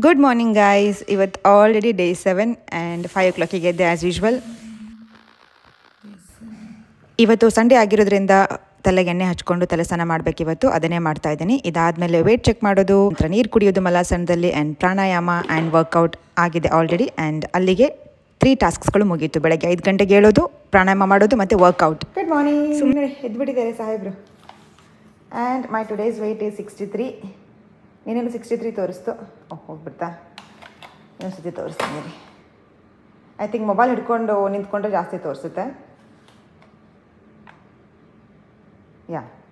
Good morning, guys. It's already day 7 and 5 o'clock ಗೆದ್ದೆ as usual. ಇವತ್ತು Sunday ಆಗಿರೋದ್ರಿಂದ ತಲೆಗೆ ಎಣ್ಣೆ ಹಚ್ಕೊಂಡು ತಲೆ ಸ್ನಾನ ಮಾಡಬೇಕು. ಇವತ್ತು ಅದನ್ನೇ ಮಾಡ್ತಾ ಇದ್ದೀನಿ. ಇದಾದಮೇಲೆ ವೇಟ್ ಚೆಕ್ ಮಾಡೋದು, ನಂತರ ನೀರು ಕುಡಿಯೋದು ಮಲಾಸನದಲ್ಲಿ, ಆ್ಯಂಡ್ ಪ್ರಾಣಾಯಾಮ ಆ್ಯಂಡ್ ವರ್ಕೌಟ್ ಆಗಿದೆ ಆಲ್ರೆಡಿ. ಆ್ಯಂಡ್ ಅಲ್ಲಿಗೆ 3 ಟಾಸ್ಕ್ಸ್ಗಳು ಮುಗೀತು. ಬೆಳಗ್ಗೆ 5 ಗಂಟೆಗೆ ಹೇಳೋದು, ಪ್ರಾಣಾಯಾಮ ಮಾಡೋದು ಮತ್ತು ವರ್ಕೌಟ್. Good morning. ಸುಮ್ಮನೆ ಎದ್ಬಿಟ್ಟಿದ್ದಾರೆ ಸಾಹೇಬ್ರು. And my today's weight is 63. ನೀನೇನು 63 ತೋರಿಸ್ತು. ಹೋಗ್ಬಿಡ್ತಾ ಇನ್ನೊಂದು ಸತಿ ತೋರಿಸ್ತೀನಿ. ಐ ಥಿಂಕ್ ಮೊಬೈಲ್ ಹಿಡ್ಕೊಂಡು ನಿಂತ್ಕೊಂಡ್ರೆ ಜಾಸ್ತಿ ತೋರಿಸುತ್ತೆ.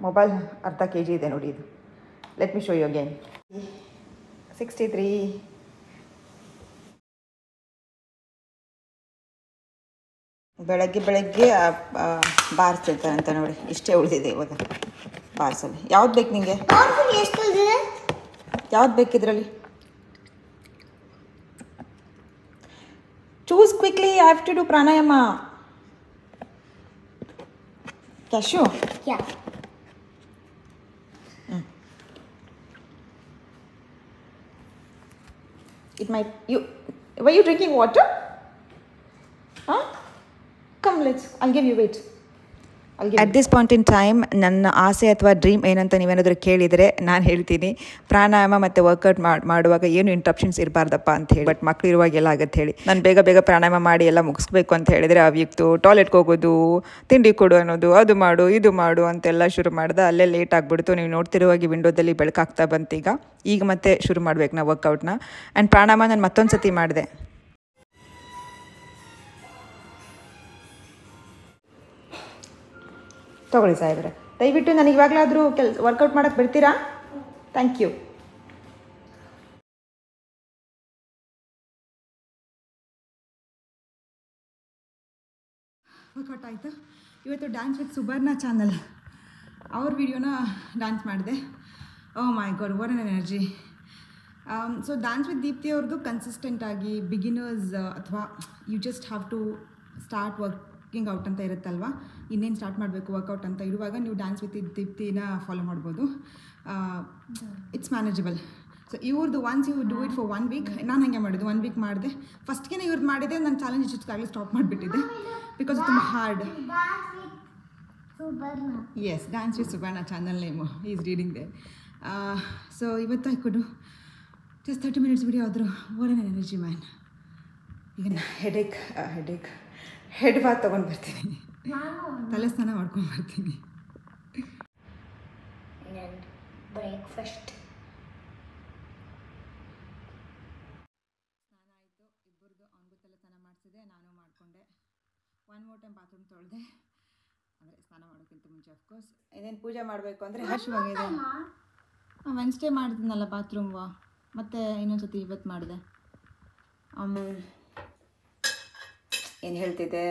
ಮೊಬೈಲ್ ಅರ್ಧ kg ಇದೆ ನೋಡಿ ಇದು. Let me show you again. 63. ಬೆಳಗ್ಗೆ ಬಾರಿಸ್ತಿರ್ತಾರೆ ಅಂತ ನೋಡಿ. ಇಷ್ಟೇ ಉಳಿದಿದೆ ಇವಾಗ ಬಾರಿಸಲ್ಲಿ. ಯಾವ್ದು ಬೇಕು ನಿಮಗೆ? ಯಾವ್ದು ಬೇಕಿದ್ರಲ್ಲಿ? Choose quickly. I have to do pranayama. Cashew? It might were you drinking water? Huh? Come, I'll give you, wait. At this point in time ನನ್ನ ಆಸೆ ಅಥವಾ ಡ್ರೀಮ್ ಏನಂತ ನೀವೇನಾದರೂ ಕೇಳಿದರೆ ನಾನು ಹೇಳ್ತೀನಿ, ಪ್ರಾಣಾಯಾಮ ಮತ್ತು ವರ್ಕೌಟ್ ಮಾಡುವಾಗ ಏನು ಇಂಟ್ರಪ್ಷನ್ಸ್ ಇರಬಾರ್ದಪ್ಪ ಅಂತ ಹೇಳಿ. ಬಟ್ ಮಕ್ಕಳು ಇರುವಾಗ ಎಲ್ಲ ಆಗುತ್ತೆ ಹೇಳಿ. ನಾನು ಬೇಗ ಪ್ರಾಣಾಯಾಮ ಮಾಡಿ ಎಲ್ಲ ಮುಗಿಸ್ಬೇಕು ಅಂತ ಹೇಳಿದರೆ ಅವ್ಯಕ್ತು ಟಾಯ್ಲೆಟ್ಗೆ ಹೋಗೋದು, ತಿಂಡಿ ಕೊಡು ಅನ್ನೋದು, ಅದು ಮಾಡು ಇದು ಮಾಡು ಅಂತೆಲ್ಲ ಶುರು ಮಾಡ್ದೆ. ಅಲ್ಲೇ ಲೇಟ್ ಆಗಿಬಿಡ್ತು. ನೀವು ನೋಡ್ತಿರುವಾಗಿ ವಿಂಡೋದಲ್ಲಿ ಬೆಳಕಾಗ್ತಾ ಬಂತು. ಈಗ ಮತ್ತೆ ಶುರು ಮಾಡ್ಬೇಕು ನಾವು ವರ್ಕೌಟ್ನ. ಆ್ಯಂಡ್ ಪ್ರಾಣಾಯಾಮ ನಾನು ಮತ್ತೊಂದು ಸತಿ ಮಾಡಿದೆ. ತೊಗೊಳ್ಳಿ ಸಾಹೇಬ್ರೆ, ದಯವಿಟ್ಟು ನನಗೆ ಇವಾಗಲಾದರೂ ವರ್ಕೌಟ್ ಮಾಡೋಕ್ಕೆ ಬಿಡ್ತೀರಾ? Thank you. ವರ್ಕೌಟ್ ಆಯಿತು. ಇವತ್ತು ಡ್ಯಾನ್ಸ್ ವಿತ್ ಸುಬರ್ಣ ಚಾನಲ್ ಅವ್ರ ವಿಡಿಯೋನ ಡ್ಯಾನ್ಸ್ ಮಾಡಿದೆ. Oh my god, what an energy. So dance with Deepti ಅವ್ರದ್ದು ಕನ್ಸಿಸ್ಟೆಂಟಾಗಿ ಬಿಗಿನರ್ಸ್ ಅಥವಾ you just have to start working out ಅಂತ ಇರುತ್ತಲ್ವ, ಇನ್ನೇನು ಸ್ಟಾರ್ಟ್ ಮಾಡಬೇಕು ವರ್ಕೌಟ್ ಅಂತ ಇರುವಾಗ ನೀವು ಡ್ಯಾನ್ಸ್ ವಿತ್ ದೀಪ್ತಿನ ಫಾಲೋ ಮಾಡ್ಬೋದು. It's manageable. ಸೊ ಇವ್ರದ್ದು once you do it for 1 week, ನಾನು ಹಾಗೆ ಮಾಡಿದ್ದು. 1 ವೀಕ್ ಮಾಡಿದೆ. ಫಸ್ಟ್ಗೆ ಇವ್ರದ್ದು ಮಾಡಿದೆ, ನಾನು ಚಾಲೆಂಜ್ ಇಷ್ಟಾಗಲಿ ಸ್ಟಾಪ್ ಮಾಡಿಬಿಟ್ಟಿದ್ದೆ ಬಿಕಾಸ್ ತುಂಬ hard. Yes, dance with Subarna channel name is reading day. So ಇವತ್ತು I could just 30 minutes video ಆದರೂ ವಾಟ್ ಅನ್ ಎನರ್ಜಿ ಮ್ಯಾನ್. ಈಗ ಹೆಡ್ ಬಾತ್ ತೊಗೊಂಡು ಬರ್ತೀನಿ, ತಲೆ ಸ್ನಾನ ಮಾಡ್ಕೊಂಡು ಬರ್ತೀನಿ. ಬ್ರೇಕ್ಫಾಸ್ಟ್ ಸ್ನಾನ ಆಯಿತು ಇಬ್ಬರದು. ಅವನಿಗೂ ತಲೆ ಸ್ನಾನ ಮಾಡಿಸಿದೆ, ನಾನು ಮಾಡಿಕೊಂಡೆ. 1 more ಟೈಮ್ ಬಾತ್ರೂಮ್ ತೊಳೆದೆ, ಅಂದರೆ ಸ್ನಾನ ಮಾಡೋಕ್ಕಿಂತ ಮುಂಚೆ ಅಫ್ಕೋರ್ಸ್. ಇದೇನು ಪೂಜೆ ಮಾಡಬೇಕು ಅಂದರೆ ಹಸುವಾಗಿದೆ. ವೆನ್ಸ್ಡೇ ಮಾಡಿದ್ನಲ್ಲ ಬಾತ್ರೂಮ್, ಮತ್ತು ಇನ್ನೊಂದು ಸತಿ ಇವತ್ತು ಮಾಡಿದೆ. ಏನು ಹೇಳ್ತಿದ್ದೆ,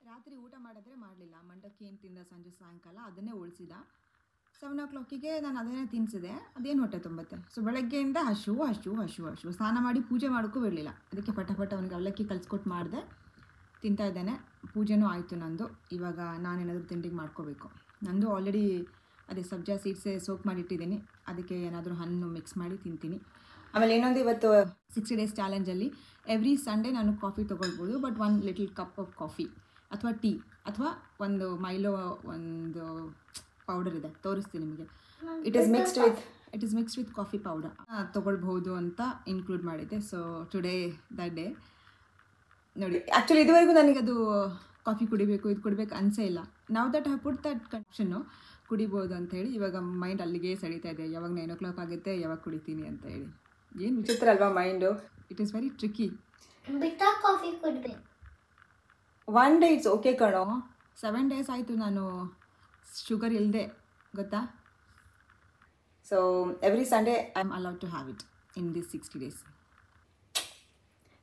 ರಾತ್ರಿ ಊಟ ಮಾಡಿದ್ರೆ ಮಾಡಲಿಲ್ಲ, ಮಂಡಕ್ಕಿ ಏನು ತಿಂದ ಸಂಜೆ ಸಾಯಂಕಾಲ ಅದನ್ನೇ ಉಳಿಸಿದ. 7 o'clock ನಾನು ಅದನ್ನೇ ತಿನ್ನಿಸಿದೆ. ಅದೇನು ಹೊಟ್ಟೆ ತುಂಬುತ್ತೆ. ಸೊ ಬೆಳಗ್ಗೆಯಿಂದ ಹಶು. ಸ್ನಾನ ಮಾಡಿ ಪೂಜೆ ಮಾಡೋಕ್ಕೂ ಬಿಡಲಿಲ್ಲ. ಅದಕ್ಕೆ ಪಟ ಅವನಿಗೆ ಅವಲಕ್ಕಿ ಕಲಿಸ್ಕೊಟ್ಟು ಮಾಡಿದೆ, ತಿಂತಾ ಇದ್ದಾನೆ. ಪೂಜೆನೂ ಆಯಿತು ನಂದು. ಇವಾಗ ನಾನೇನಾದರೂ ತಿಂಡಿಗೆ ಮಾಡ್ಕೋಬೇಕು. ನಂದು ಆಲ್ರೆಡಿ ಅದೇ ಸಬ್ಜಾ ಸೀಡ್ಸೇ ಸೋಕ್ ಮಾಡಿಟ್ಟಿದ್ದೀನಿ, ಅದಕ್ಕೆ ಏನಾದರೂ ಹಣ್ಣು ಮಿಕ್ಸ್ ಮಾಡಿ ತಿಂತೀನಿ. ಆಮೇಲೆ ಇನ್ನೊಂದು, ಇವತ್ತು 60 days ಚಾಲೆಂಜಲ್ಲಿ ಎವ್ರಿ ಸಂಡೇ ನಾನು ಕಾಫಿ ತೊಗೊಳ್ಬೋದು, but 1 little cup of coffee ಅಥವಾ ಟೀ ಅಥವಾ ಒಂದು ಮೈಲೋ ಒಂದು ಪೌಡರ್ ಇದೆ, ತೋರಿಸ್ತೀನಿ ನಿಮಗೆ. It is mixed with coffee powder ತೊಗೊಳ್ಬಹುದು ಅಂತ ಇನ್ಕ್ಲೂಡ್ ಮಾಡಿದ್ದೆ. ಸೊ ಟುಡೇ ದಟ್ ಡೇ ನೋಡಿ. ಆ್ಯಕ್ಚುಲಿ ಇದುವರೆಗೂ ನನಗೆ ಅದು ಕಾಫಿ ಕುಡಿಬೇಕು ಇದು ಕುಡಿಬೇಕು ಅನಿಸೇ ಇಲ್ಲ. ನಾವು ದಟ್ ಹ್ಯಾವ್ ಪುಟ್ ದಟ್ ಕನ್ಷನ್ನು ಕುಡಿಬೋದು ಅಂಥೇಳಿ ಇವಾಗ ಮೈಂಡ್ ಅಲ್ಲಿಗೆ ಸೆಳೀತಾ ಇದೆ. ಯಾವಾಗ 9 o'clock ಆಗುತ್ತೆ, ಯಾವಾಗ ಕುಡಿತೀನಿ ಅಂತ ಹೇಳಿ. ಏನು ವಿಚಿತ್ರ ಅಲ್ವಾ mind. It is very tricky. Beta coffee ಕುಡಿಬೇಕು. 1 day ಇಟ್ಸ್ ಓಕೆ ಕಣೋ. 7 days ಆಯಿತು ನಾನು ಶುಗರ್ ಇಲ್ಲದೆ, ಗೊತ್ತಾ. So every Sunday I am allowed to have it in this 60 days.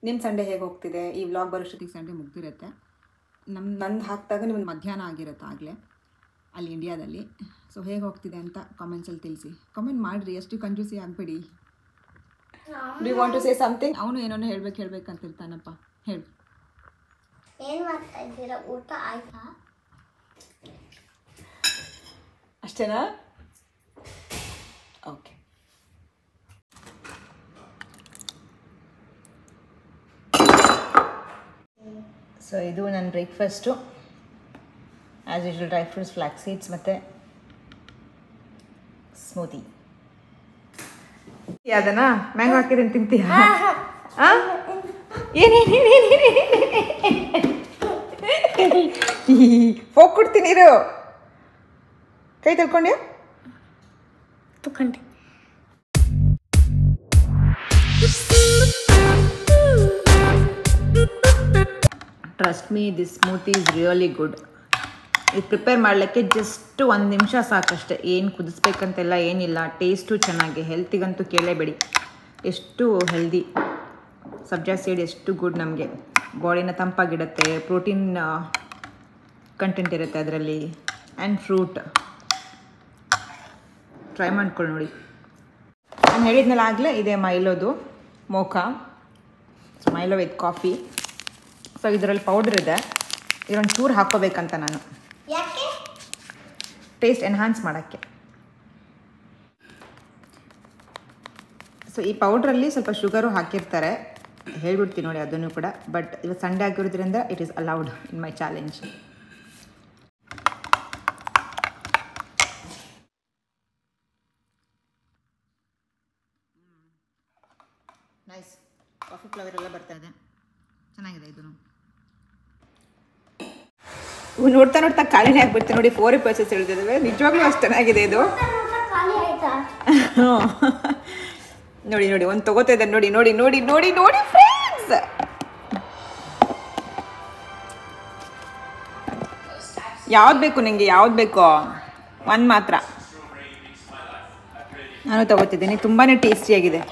ನಿಮ್ಮ ಸಂಡೇ ಹೇಗೆ ಹೋಗ್ತಿದೆ? ಈ ವ್ಲಾಗ್ ಬರೋಷ್ಟೊತ್ತಿಗೆ ಸಂಡೇ ಮುಗ್ದಿರುತ್ತೆ. ನಂದು ಹಾಕಿದಾಗ ನಿಮ್ಗೆ ಮಧ್ಯಾಹ್ನ ಆಗಿರುತ್ತೆ ಆಗಲೇ ಅಲ್ಲಿ ಇಂಡಿಯಾದಲ್ಲಿ. ಸೊ ಹೇಗೆ ಹೋಗ್ತಿದೆ ಅಂತ ಕಾಮೆಂಟ್ಸಲ್ಲಿ ತಿಳಿಸಿ. ಕಾಮೆಂಟ್ ಮಾಡಿರಿ, ಅಷ್ಟು ಕಂಜೂಸಿ ಆಗಬೇಡಿ. Do you want to say something? ಅವನು ಏನೋ ಹೇಳ್ಬೇಕಂತಿರ್ತಾನಪ್ಪ, ಹೇಳಿ. ಏನು ಮಾಡ್ತಾ ಇದ್ದೀರಾ? ಊಟ ಆಯ್ತಾ? ಸೊ ಇದು ನನ್ನ breakfast. As usual dry fruits, flax seeds ಮತ್ತು ಸ್ಮೂತಿ. ಅದನ್ನ ಮ್ಯಾಂಗೋ ಹಾಕಿದ್ರೆ ತಿಂತೀಯ? ಹೋಗಿ ಕೊಡ್ತೀನಿ ಇರು. ಕೈ ತೊಳ್ಕೊಂಡ್ಯಾ? ತಗೊಂಡೆ. Trust me, this smoothie is really good. ಇದು ಪ್ರಿಪೇರ್ ಮಾಡಲಿಕ್ಕೆ ಜಸ್ಟ್ 1 ನಿಮಿಷ ಸಾಕಷ್ಟೆ. ಏನು ಕುದಿಸ್ಬೇಕಂತೆಲ್ಲ ಏನಿಲ್ಲ. ಟೇಸ್ಟು ಚೆನ್ನಾಗಿ, ಹೆಲ್ತಿಗಂತೂ ಕೇಳಲೇಬೇಡಿ. ಎಷ್ಟು ಹೆಲ್ದಿ. ಸಬ್ಜಾ ಸೀಡ್ ಎಷ್ಟು ಗುಡ್, ನಮಗೆ ಬಾಡಿನ ತಂಪಾಗಿಡುತ್ತೆ. ಪ್ರೋಟೀನ್ ಕಂಟೆಂಟ್ ಇರುತ್ತೆ ಅದರಲ್ಲಿ, ಆ್ಯಂಡ್ ಫ್ರೂಟ್. ಟ್ರೈ ಮಾಡ್ಕೊಳ್ಳಿ ನೋಡಿ. ನಾನು ಹೇಳಿದ್ನಲ್ಲ ಆಗಲೇ, ಇದೆ ಮೈಲೋದು mocha. So Milo with coffee. So ಇದರಲ್ಲಿ ಪೌಡ್ರ್ ಇದೆ. ಇದೊಂದು ಚೂರು ಹಾಕ್ಕೋಬೇಕಂತ ನಾನು, ಯಾಕೆ? ಟೇಸ್ಟ್ ಎನ್ಹಾನ್ಸ್ ಮಾಡೋಕ್ಕೆ. ಸೊ ಈ ಪೌಡ್ರಲ್ಲಿ ಸ್ವಲ್ಪ ಶುಗರು ಹಾಕಿರ್ತಾರೆ, ಹೇಳ್ಬಿಡ್ತೀನಿ ನೋಡಿ ಅದನ್ನು ಕೂಡ. ಬಟ್ ಇದು ಸಂಡೇ ಆಗಿರೋದ್ರಿಂದ it is allowed in my challenge. Nice. Coffee flavour ಎಲ್ಲ ಬರ್ತಾ ಇದೆ, ಚೆನ್ನಾಗಿದೆ ಇದು. ನೋಡ್ತಾ ನೋಡ್ತಾ ಖಾಲಿನೇ ಆಗ್ಬಿಡ್ತೀನಿ ನೋಡಿ. 4 ಪರ್ಸಸ್ ಹೇಳ್ತಿದ್ದಾವೆ, ನಿಜವಾಗ್ಲೂ ಅಷ್ಟು ಚೆನ್ನಾಗಿದೆ ಇದು. ಖಾಲಿ ಆಯ್ತಾ? ನೋಡಿ ನೋಡಿ, ಒಂದು ತಗೋತಾ ಇದ್ದಾರೆ ನೋಡಿ ನೋಡಿ ನೋಡಿ ನೋಡಿ ನೋಡಿ ಫ್ರೆಂಡ್ಸ್. ಯಾವ್ದು ಬೇಕು ನಿಮಗೆ? ಯಾವ್ದು ಬೇಕೋ? ಒಂದು ಮಾತ್ರ ನಾನು ತಗೋತಿದ್ದೀನಿ. ತುಂಬಾ ಟೇಸ್ಟಿಯಾಗಿದೆ.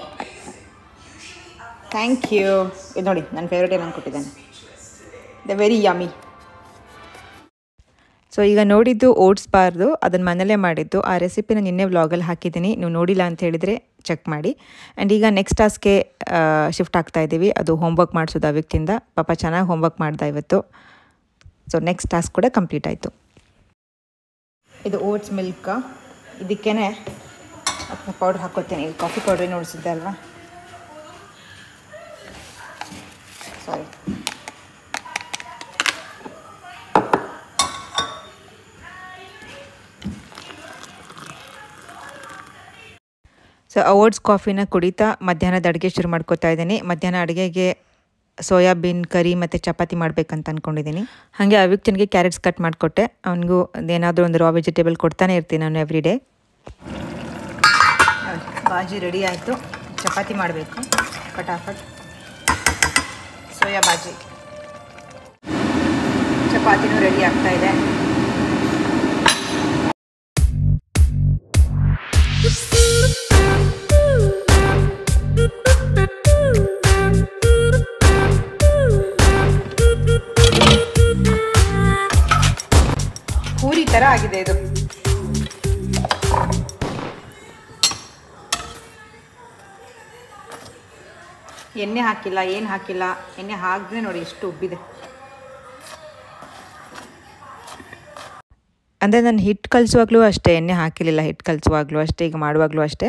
Thank you. ಇದು ನೋಡಿ ನನ್ನ ಫೇವ್ರೇಟ್ ನಾನು ಕೊಟ್ಟಿದ್ದೇನೆ. The very yummy. ಸೊ ಈಗ ನೋಡಿದ್ದು ಓಟ್ಸ್ ಬಾರ್ದು, ಅದನ್ನು ಮನೇಲೇ ಮಾಡಿದ್ದು. ಆ ರೆಸಿಪಿನ ನಿನ್ನೆ ವ್ಲಾಗಲ್ಲಿ ಹಾಕಿದ್ದೀನಿ, ನೀವು ನೋಡಿಲ್ಲ ಅಂತ ಹೇಳಿದರೆ ಚೆಕ್ ಮಾಡಿ. ಆ್ಯಂಡ್ ಈಗ ನೆಕ್ಸ್ಟ್ ಟಾಸ್ಕ್ಗೆ ಶಿಫ್ಟ್ ಆಗ್ತಾ ಇದ್ದೀವಿ. ಅದು ಹೋಮ್ವರ್ಕ್ ಮಾಡಿಸೋದು ಅವಿಕ್ತಿಂದ. ಪಾಪ ಚೆನ್ನಾಗಿ ಹೋಮ್ವರ್ಕ್ ಮಾಡ್ದೆ ಇವತ್ತು. ಸೊ ನೆಕ್ಸ್ಟ್ ಟಾಸ್ಕ್ ಕೂಡ ಕಂಪ್ಲೀಟ್ ಆಯಿತು. ಇದು ಓಟ್ಸ್ ಮಿಲ್ಕ್. ಇದಕ್ಕೇ ಪೌಡ್ರ್ ಹಾಕ್ಕೊಳ್ತೇನೆ. ಇಲ್ಲಿ ಕಾಫಿ ಪೌಡ್ರೇ ನೋಡಿಸಿದ್ದೆ ಅಲ್ವಾ, ಸಾರಿ. ಸೊ ಓಟ್ಸ್ ಕಾಫಿನ ಕುಡಿತಾ ಮಧ್ಯಾಹ್ನದ ಅಡುಗೆ ಶುರು ಮಾಡ್ಕೋತಾ ಇದ್ದೀನಿ. ಮಧ್ಯಾಹ್ನ ಅಡುಗೆಗೆ ಸೋಯಾಬೀನ್ ಕರಿ ಮತ್ತು ಚಪಾತಿ ಮಾಡಬೇಕಂತ ಅಂದ್ಕೊಂಡಿದ್ದೀನಿ. ಹಾಗೆ ಅವಿಕ್ತನಿಗೆ ಕ್ಯಾರೆಟ್ಸ್ ಕಟ್ ಮಾಡಿಕೊಟ್ಟೆ. ಅವನಿಗೂ ಏನಾದರೂ ಒಂದು ರಾ ವೆಜಿಟೇಬಲ್ ಕೊಡ್ತಾನೆ ಇರ್ತೀನಿ ನಾನು ಎವ್ರಿ ಡೇ. ಬಾಜಿ ರೆಡಿ ಆಯಿತು. ಚಪಾತಿ ಮಾಡಬೇಕು ಫಟಾಫಟ್. ಸೋಯಾ ಬಾಜಿ, ಚಪಾತಿನೂ ರೆಡಿ ಆಗ್ತಾ ಇದೆ. ಪೂರಿ ಥರ ಆಗಿದೆ ಇದು. ಎಣ್ಣೆ ಹಾಕಿಲ್ಲ, ಏನು ಹಾಕಿಲ್ಲ. ಎಣ್ಣೆ ಹಾಕಿದ್ರೆ ನೋಡಿ ಎಷ್ಟು ಉಬ್ಬಿದೆ. ಅಂದರೆ ನಾನು ಹಿಟ್ಟು ಕಲಿಸುವಾಗಲೂ ಅಷ್ಟೇ ಎಣ್ಣೆ ಹಾಕಿರಲಿಲ್ಲ. ಹಿಟ್ಟು ಕಲಿಸುವಾಗಲೂ ಅಷ್ಟೇ, ಈಗ ಮಾಡುವಾಗಲೂ ಅಷ್ಟೇ.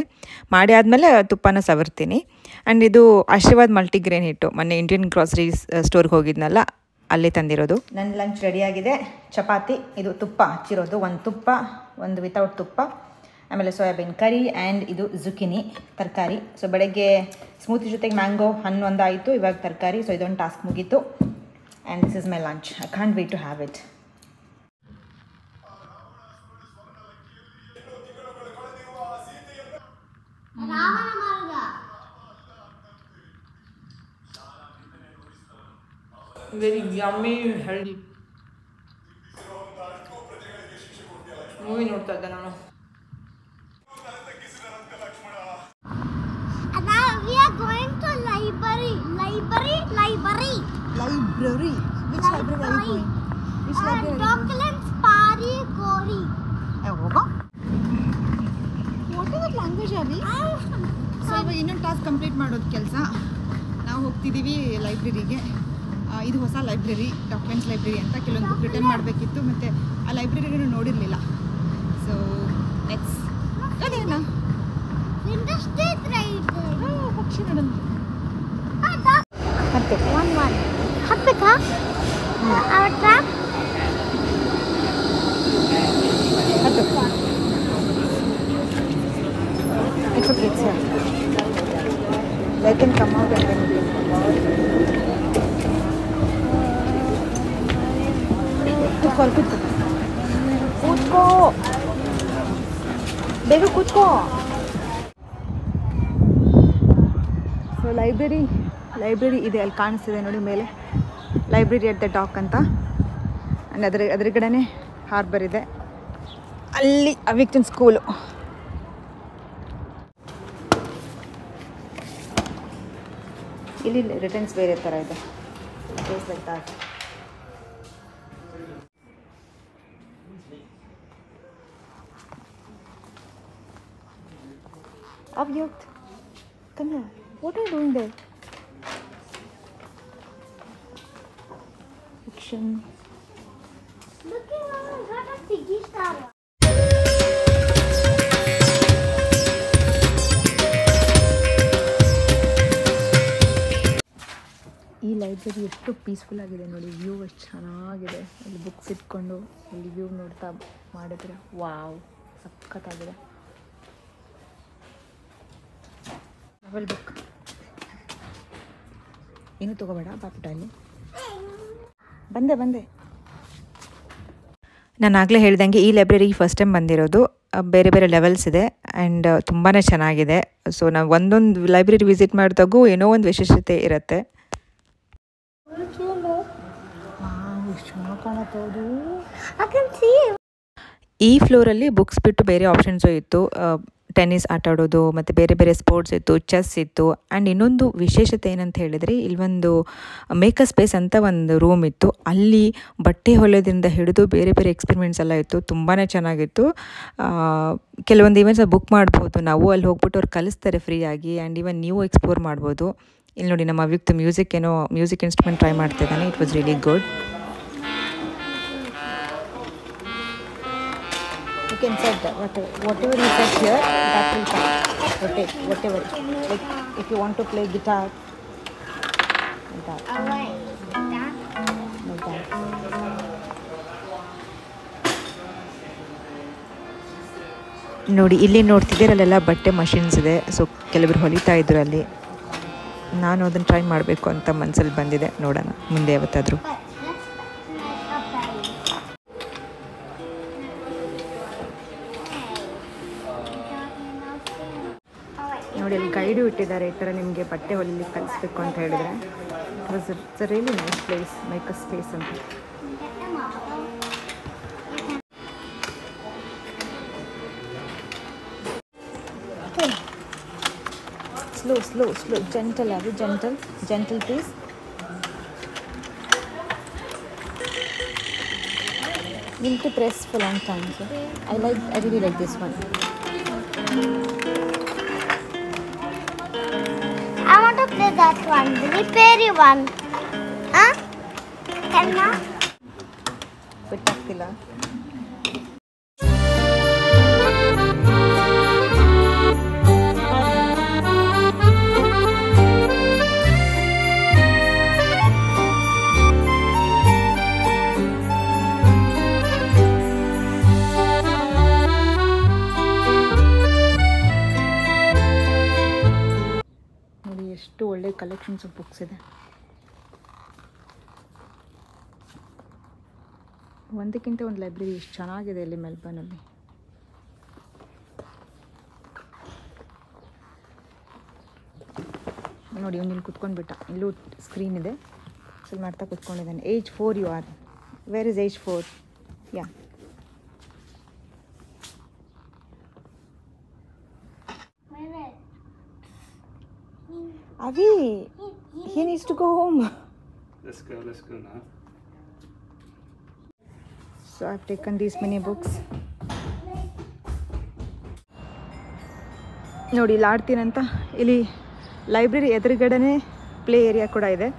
ಮಾಡಿ ಆದಮೇಲೆ ತುಪ್ಪನ ಸವರ್ತೀನಿ. ಆ್ಯಂಡ್ ಇದು ಆಶೀರ್ವಾದ್ ಮಲ್ಟಿಗ್ರೇನ್ ಹಿಟ್ಟು. ಮೊನ್ನೆ ಇಂಡಿಯನ್ ಗ್ರಾಸರಿ ಸ್ಟೋರ್ಗೆ ಹೋಗಿದ್ನಲ್ಲ, ಅಲ್ಲಿ ತಂದಿರೋದು. ನನ್ನ ಲಂಚ್ ರೆಡಿಯಾಗಿದೆ. ಚಪಾತಿ, ಇದು ತುಪ್ಪ ಹಚ್ಚಿರೋದು, ಒಂದು ತುಪ್ಪ, ಒಂದು ವಿತೌಟ್ ತುಪ್ಪ, ಆಮೇಲೆ ಸೋಯಾಬೀನ್ ಕರಿ, ಆ್ಯಂಡ್ ಇದು ಜುಕಿನಿ ತರಕಾರಿ. ಸೊ ಬೆಳಗ್ಗೆ ಸ್ಮೂತಿ ಜೊತೆಗೆ ಮ್ಯಾಂಗೋ ಹಣ್ಣು ಒಂದಾಯಿತು, ಇವಾಗ ತರಕಾರಿ. ಸೊ ಇದೊಂದು ಟಾಸ್ಕ್ ಮುಗೀತು. And this is my lunch. I can't wait to have it. Very yummy healthy. Movie ನೋಡ್ತಾ ಇದ್ದೆ ನಾನು. We are going to library. Which library are you going? Which library? Docklands Pari Gori. ಹೋಗೋ. What is that language Abhi? So ಇವಾಗ ಇನ್ನೊಂದು task complete ಮಾಡೋದು ಕೆಲಸ. ನಾವು ಹೋಗ್ತಿದ್ದೀವಿ ಲೈಬ್ರರಿಗೆ. ಇದು ಹೊಸ ಲೈಬ್ರರಿ, ಡಾಕ್ಯುಮೆಂಟ್ಸ್ ಲೈಬ್ರರಿ ಅಂತ. ಕೆಲವೊಂದು ಬುಕ್ ರಿಟರ್ನ್ ಮಾಡಬೇಕಿತ್ತು, ಮತ್ತು ಆ ಲೈಬ್ರರಿನೂ ನೋಡಿರಲಿಲ್ಲ. ಸೊ ಲೆಟ್ಸ್ ಅದೇನಾ ಪಕ್ಷಿ ನೋಡೋದು. ಹತ್ತಬೇಕಾ? Our trap? It's okay, it's here. Let them come out and then we can come out. ಕೂತ್ಕೋ ಬೇಗ ಕೂತ್ಕೋ. ಸೊ ಲೈಬ್ರರಿ ಇದೆ, ಅಲ್ಲಿ ಕಾಣಿಸ್ತಿದೆ ನೋಡಿ ಮೇಲೆ, ಲೈಬ್ರರಿ ಅಟ್ ದ ಡಾಕ್ ಅಂತ. ಆ್ಯಂಡ್ ಅದ್ರಗಡೆನೇ ಹಾರ್ಬರ್ ಇದೆ, ಅಲ್ಲಿ ಅವಿಕ್ಟನ್ ಸ್ಕೂಲು. ಇಲ್ಲಿ ರಿಟರ್ನ್ಸ್ ಬೇರೆ ಥರ ಇದೆ, like that. Avyakt, come here. What are you doing there? Fiction. Look at Mama, got a piggy star. ಈ ಲೈಬ್ರರಿ ಎಷ್ಟು ಪೀಸ್ಫುಲ್ ಆಗಿದೆ ನೋಡಿ, ವ್ಯೂ ಎಷ್ಟು ಚೆನ್ನಾಗಿದೆ. ಅಲ್ಲಿ ಬುಕ್ಸ್ ಇಟ್ಕೊಂಡು ಅಲ್ಲಿ ವ್ಯೂ ನೋಡ್ತಾ ಮಾಡಿದ್ರೆ ವಾವ್, ಸಖತ್ತಾಗಿದೆ. ನಾವೆಲ್ ಬುಕ್ ಏನು ತೊಗೋಬೇಡ ಪಾಪುಟ, ಅಲ್ಲಿ ಬಂದೆ. ನಾನು ಆಗಲೇ ಹೇಳ್ದಂಗೆ ಈ ಲೈಬ್ರರಿಗೆ ಫಸ್ಟ್ ಟೈಮ್ ಬಂದಿರೋದು. ಬೇರೆ ಬೇರೆ ಲೆವೆಲ್ಸ್ ಇದೆ ಆ್ಯಂಡ್ ತುಂಬಾ ಚೆನ್ನಾಗಿದೆ. ಸೊ ನಾವು ಒಂದೊಂದು ಲೈಬ್ರರಿ ವಿಸಿಟ್ ಮಾಡಿದಾಗೂ ಏನೋ ಒಂದು ವಿಶೇಷತೆ ಇರುತ್ತೆ. ಎಷ್ಟು ಚೆನ್ನಾಗಿ ಕಾಣುತ್ತೆ ಅದು. ಈ ಫ್ಲೋರಲ್ಲಿ ಬುಕ್ಸ್ ಬಿಟ್ಟು ಬೇರೆ ಆಪ್ಷನ್ಸು ಇತ್ತು. ಟೆನ್ನಿಸ್ ಆಟ ಆಡೋದು ಮತ್ತು ಬೇರೆ ಬೇರೆ ಸ್ಪೋರ್ಟ್ಸ್ ಇತ್ತು, ಚೆಸ್ ಇತ್ತು. ಆ್ಯಂಡ್ ಇನ್ನೊಂದು ವಿಶೇಷತೆ ಏನಂತ ಹೇಳಿದರೆ, ಇಲ್ಲೊಂದು ಮೇಕರ್ ಸ್ಪೇಸ್ ಅಂತ ಒಂದು ರೂಮ್ ಇತ್ತು. ಅಲ್ಲಿ ಬಟ್ಟೆ ಹೊಲಿಯೋದ್ರಿಂದ ಹಿಡಿದು ಬೇರೆ ಬೇರೆ ಎಕ್ಸ್ಪೆರಿಮೆಂಟ್ಸ್ ಎಲ್ಲ ಇತ್ತು. ತುಂಬಾ ಚೆನ್ನಾಗಿತ್ತು. ಕೆಲವೊಂದು ಈವೆಂಟ್ಸ್ ಬುಕ್ ಮಾಡ್ಬೋದು ನಾವು, ಅಲ್ಲಿ ಹೋಗ್ಬಿಟ್ಟು ಅವ್ರು ಕಲಿಸ್ತಾರೆ ಫ್ರೀಯಾಗಿ. ಆ್ಯಂಡ್ ಈವನ್ ನೀವು ಎಕ್ಸ್ಪ್ಲೋರ್ ಮಾಡ್ಬೋದು. ಇಲ್ಲಿ ನೋಡಿ ನಮ್ಮ ಅವಿಕ್ತ ಮ್ಯೂಸಿಕ್ ಇನ್ಸ್ಟ್ರೂಮೆಂಟ್ ಟ್ರೈ ಮಾಡ್ತಿದ್ದಾನೆ. It was really good. You can set that, whatever you set here, that will come. Rotate, whatever. Like if you want to play guitar, like that. Like that. ನೋಡಿ, ಇಲ್ಲಿ ನೋಡ್ತಿದ್ದೀರಲ್ಲೆಲ್ಲ ಬಟ್ಟೆ machines ಇದೆ. So ಕೆಲವರು ಹೊಲಿತಾ ಇದ್ರು ಅಲ್ಲಿ. ನಾನು ಅದನ್ನು ಟ್ರೈ ಮಾಡಬೇಕು ಅಂತ ಮನಸ್ಸಲ್ಲಿ ಬಂದಿದೆ. ನೋಡೋಣ ಮುಂದೆ ಯಾವತ್ತಾದರೂ. ನೋಡಿ, ಅಲ್ಲಿ ಗೈಡು ಇಟ್ಟಿದ್ದಾರೆ. ಈ ಥರ ನಿಮಗೆ ಬಟ್ಟೆ ಹೊಲಿಲಿಕ್ಕೆ ಕಲಿಸ್ಬೇಕು ಅಂತ ಹೇಳಿದ್ರೆ. It's a really nice place, maker space ಅಂತ. ಸ್ಲೋ ಜೆಂಟಲ್ ಆಗಿ, gentle please. You need to press for long time. So I really like this one. I want to play that one, the repairy one. Huh? Karna? ಬಿಟ್ಟಾಗ್ತಿಲ್ಲ. ಎಷ್ಟು ಒಳ್ಳೆ collections of books ಇದೆ. ಒಂದಕ್ಕಿಂತ ಒಂದು library ಎಷ್ಟು ಚೆನ್ನಾಗಿದೆ ಇಲ್ಲಿ ಮೆಲ್ಬರ್ನಲ್ಲಿ. ನೋಡಿ, ಇಲ್ಲಿ ಕುತ್ಕೊಂಡ್ಬಿಟ್ಟ. ಇಲ್ಲೂ ಸ್ಕ್ರೀನ್ ಇದೆ, ಸೊ ಮಾಡ್ತಾ ಕುತ್ಕೊಂಡಿದ್ದಾನೆ. Age 4 you are. Where is age 4? Yeah, Avi, he needs to go home. Let's go now. So I've taken these many books. ನೋಡಿ, ಇಲ್ಲಿ ಆಡ್ತೀನಂತ. ಇಲ್ಲಿ ಲೈಬ್ರರಿ ಎದುರುಗಡೆನೇ ಪ್ಲೇ ಏರಿಯಾ ಕೂಡ ಇದೆ.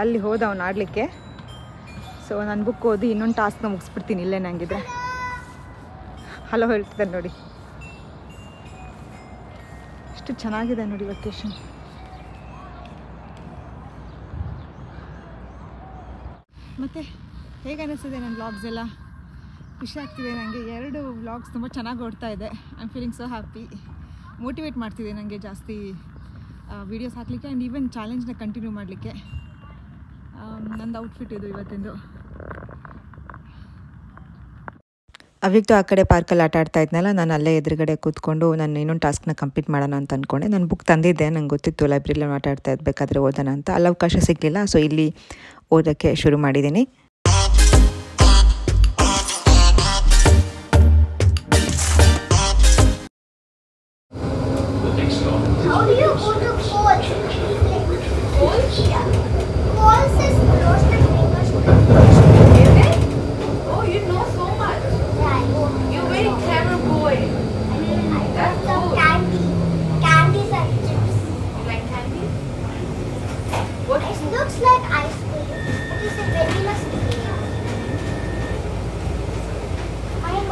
ಅಲ್ಲಿ ಹೋದ ಅವನು ಆಡಲಿಕ್ಕೆ. ಸೊ ನಾನು ಬುಕ್ ಓದಿ ಇನ್ನೊಂದು ಟಾಸ್ಕ್ನ ಮುಗಿಸ್ಬಿಡ್ತೀನಿ ಇಲ್ಲೇ ನಂಗಿದ್ರೆ. ಹಲೋ ಹೇಳ್ತಿದ್ದಾರೆ ನೋಡಿ. ಎಷ್ಟು ಚೆನ್ನಾಗಿದೆ ನೋಡಿ ವೆಕೇಶನ್. ಮತ್ತು ಹೇಗೆ ಅನ್ನಿಸ್ತಿದೆ ನನ್ನ ವ್ಲಾಗ್ಸ್ ಎಲ್ಲ? ಖುಷಿ ಆಗ್ತಿದೆ ನನಗೆ. 2 ವ್ಲಾಗ್ಸ್ ತುಂಬ ಚೆನ್ನಾಗಿ ಓಡ್ತಾ ಇದೆ. I am feeling so happy. Motivate ಮಾಡ್ತಿದೆ ನನಗೆ ಜಾಸ್ತಿ ವೀಡಿಯೋಸ್ ಹಾಕಲಿಕ್ಕೆ ಆ್ಯಂಡ್ ಈವನ್ ಚಾಲೆಂಜ್ನ ಕಂಟಿನ್ಯೂ ಮಾಡಲಿಕ್ಕೆ. ನಂದು ಔಟ್ಫಿಟ್ ಇದು ಇವತ್ತಿಂದು. ಅವ್ಯಕ್ತು ಆ ಕಡೆ ಪಾರ್ಕಲ್ಲಿ ಆಟ ಆಡ್ತಾ ಇದ್ನಲ್ಲ, ನಾನು ಅಲ್ಲೇ ಎದುರುಗಡೆ ಕೂತ್ಕೊಂಡು ನಾನು ಇನ್ನೊಂದು ಟಾಸ್ಕ್ನ ಕಂಪ್ಲೀಟ್ ಮಾಡೋಣ ಅಂತ ಅಂದ್ಕೊಂಡೆ. ನಾನು ಬುಕ್ ತಂದಿದ್ದೆ, ನಂಗೆ ಗೊತ್ತಿತ್ತು ಲೈಬ್ರರಿಲಿ ಆಟ ಆಡ್ತಾ ಇರಬೇಕಾದ್ರೆ ಓದೋಣ ಅಂತ. ಅಲ್ಲಿ ಅವಕಾಶ ಸಿಗಲಿಲ್ಲ, ಸೊ ಇಲ್ಲಿ ಓದೋಕ್ಕೆ ಶುರು ಮಾಡಿದ್ದೀನಿ. How do you go to Coles? Coles? Yeah. Coles is close to fingers. Is it? Oh, you know so much. Yeah, I know. You're a very clever boy. I got some candy. Candies and chips. You like candy? What It looks like ice cream. It is a vanilla flavor.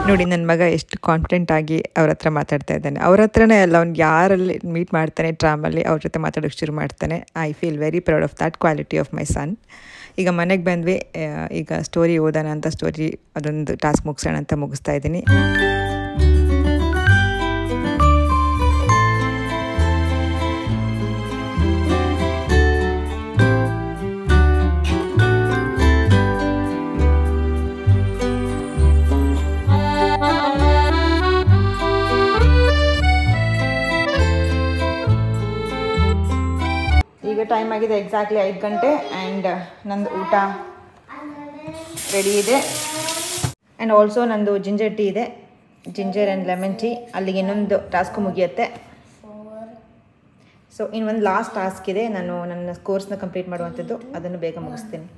ನೋಡಿ ನನ್ನ ಮಗ ಎಷ್ಟು confident ಆಗಿ ಅವ್ರ ಹತ್ರ ಮಾತಾಡ್ತಾ ಇದ್ದಾನೆ. ಅವ್ರ ಹತ್ರನೇ ಅಲ್ಲ, ಅವ್ನು ಯಾರಲ್ಲಿ ಮೀಟ್ ಮಾಡ್ತಾನೆ ಟ್ರಾಮಲ್ಲಿ ಅವ್ರ ಜೊತೆ ಮಾತಾಡೋಕ್ಕೆ ಶುರು ಮಾಡ್ತಾನೆ. I feel very proud of that quality of my son. ಈಗ ಮನೆಗೆ ಬಂದ್ವಿ, ಈಗ ಸ್ಟೋರಿ ಓದೋಣ ಅಂತ ಸ್ಟೋರಿ ಅದೊಂದು ಟಾಸ್ಕ್ ಮುಗಿಸೋಣ ಅಂತ ಮುಗಿಸ್ತಾ ಇದ್ದೀನಿ. ಈಗ ಟೈಮ್ ಆಗಿದೆ ಎಕ್ಸಾಕ್ಟ್ಲಿ 5 ಗಂಟೆ ಆ್ಯಂಡ್ ನಂದು ಊಟ ರೆಡಿ ಇದೆ. ಆ್ಯಂಡ್ ಆಲ್ಸೋ ನಂದು ಜಿಂಜರ್ ಟೀ ಇದೆ, ಜಿಂಜರ್ ಆ್ಯಂಡ್ ಲೆಮನ್ ಟೀ. ಅಲ್ಲಿಗೆ ಇನ್ನೊಂದು ಟಾಸ್ಕು ಮುಗಿಯುತ್ತೆ. ಸೊ ಇನ್ನೊಂದು ಲಾಸ್ಟ್ ಟಾಸ್ಕ್ ಇದೆ, ನಾನು ನನ್ನ ಕೋರ್ಸ್ನ ಕಂಪ್ಲೀಟ್ ಮಾಡುವಂಥದ್ದು, ಅದನ್ನು ಬೇಗ ಮುಗಿಸ್ತೀನಿ.